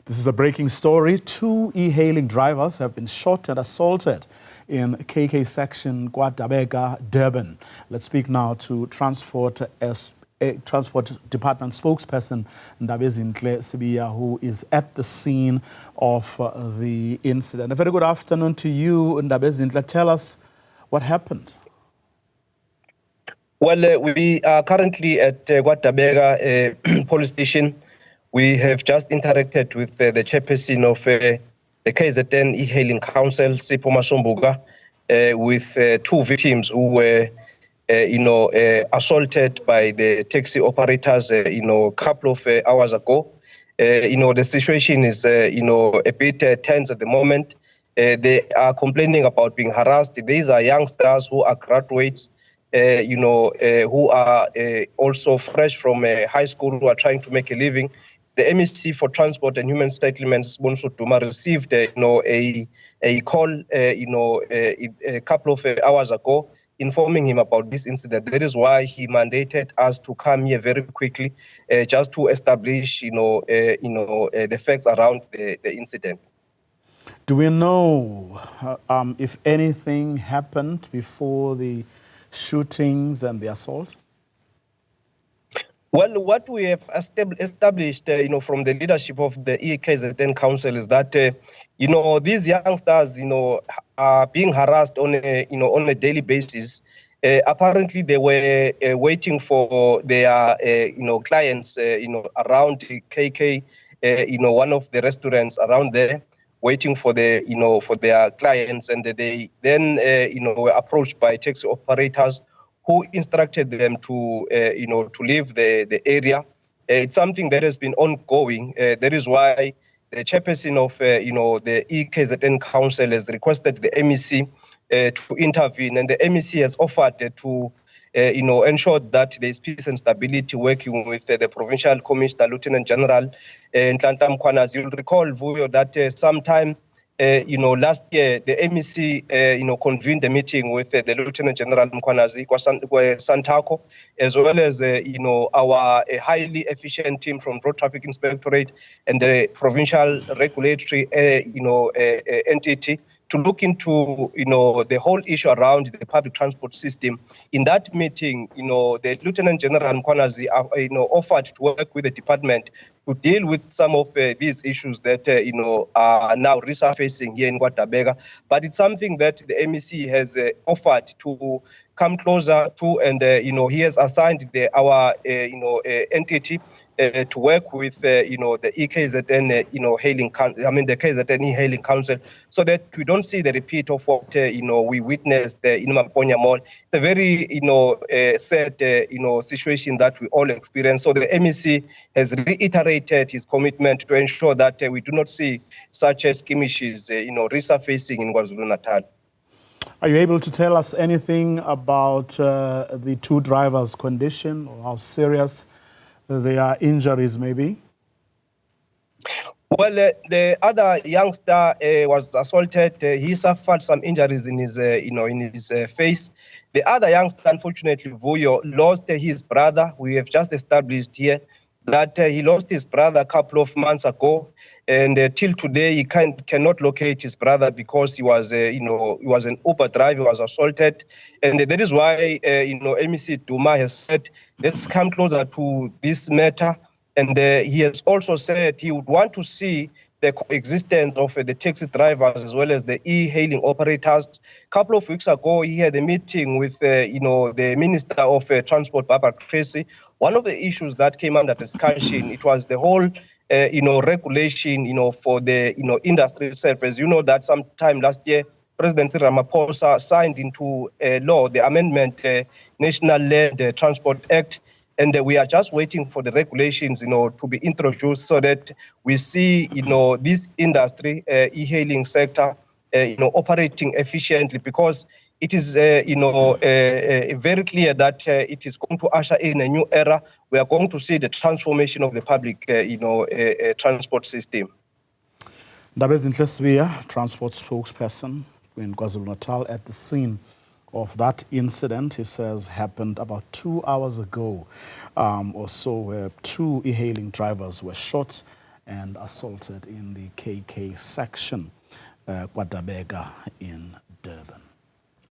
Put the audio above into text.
This is a breaking story. 2 e-hailing drivers have been shot and assaulted in KK section KwaDabeka, Durban. Let's speak now to Transport Department spokesperson Ndabezinhle Sibiya, who is at the scene of the incident. A very good afternoon to you, Ndabezinhle. Tell us what happened. Well, we are currently at KwaDabeka police station. We have just interacted with the chairperson of the KZN e-hailing council, Sipho Masombuga, with 2 victims who were, assaulted by the taxi operators, a couple of hours ago. The situation is, a bit tense at the moment. They are complaining about being harassed. These are youngsters who are graduates, who are also fresh from high school, who are trying to make a living. The MEC for Transport and Human Settlements, Bonso Duma, received, a call, a couple of hours ago, informing him about this incident. That is why he mandated us to come here very quickly, just to establish, the facts around the incident. Do we know if anything happened before the shootings and the assault? Well, what we have established, from the leadership of the KZN Council is that, these youngsters, are being harassed on a daily basis. Apparently, they were waiting for their, clients, around KK, one of the restaurants around there, waiting for the, for their clients, and they then, were approached by taxi operators who instructed them to, to leave the area. It's something that has been ongoing. That is why the chairperson of, the KZN Council has requested the MEC to intervene, and the MEC has offered to, ensure that there is peace and stability, working with the Provincial Commissioner, Lieutenant General Nhlanhla Mkhwanazi. You'll recall, Vuyo, that sometime last year, the MEC, convened a meeting with the Lieutenant General Mkhwanazi, Santako, as well as, our highly efficient team from Road Traffic Inspectorate and the provincial regulatory, entity, to look into, the whole issue around the public transport system. In that meeting, the Lieutenant General Mkhwanazi, offered to work with the department to deal with some of these issues that, are now resurfacing here in KwaDabeka. But it's something that the MEC has offered to come closer to, and, he has assigned our, entity to work with, the KZN, the KZN e-hailing council, so that we don't see the repeat of what, we witnessed in Maponya Mall. The very, sad, situation that we all experience. So the MEC has reiterated his commitment to ensure that we do not see such skirmishes, resurfacing in KwaZulu-Natal. Are you able to tell us anything about the 2 drivers' condition, or how serious their injuries may be? Well, the other youngster was assaulted. He suffered some injuries in his, in his face. The other youngster, unfortunately, Vuyo, lost his brother. We have just established here that he lost his brother a couple of months ago, and till today he cannot locate his brother because he was, he was an Uber driver, was assaulted, and that is why, MEC Duma has said, let's come closer to this matter, and he has also said he would want to see the coexistence of the taxi drivers as well as the e-hailing operators. A couple of weeks ago, he had a meeting with, the Minister of Transport, Barbara Tracy. One of the issues that came under discussion, it was the whole, regulation, for the, industry itself. As you know, that sometime last year, President Cyril Ramaphosa signed into law the amendment, National Land Transport Act. And we are just waiting for the regulations, to be introduced so that we see, this industry, e-hailing sector, operating efficiently, because it is, very clear that it is going to usher in a new era. We are going to see the transformation of the public, transport system. Ndabezinhle Sibiya, transport spokesperson in KwaZulu-Natal, at the scene of that incident, he says, happened about 2 hours ago or so, where 2 e-hailing drivers were shot and assaulted in the KK section, KwaDabeka in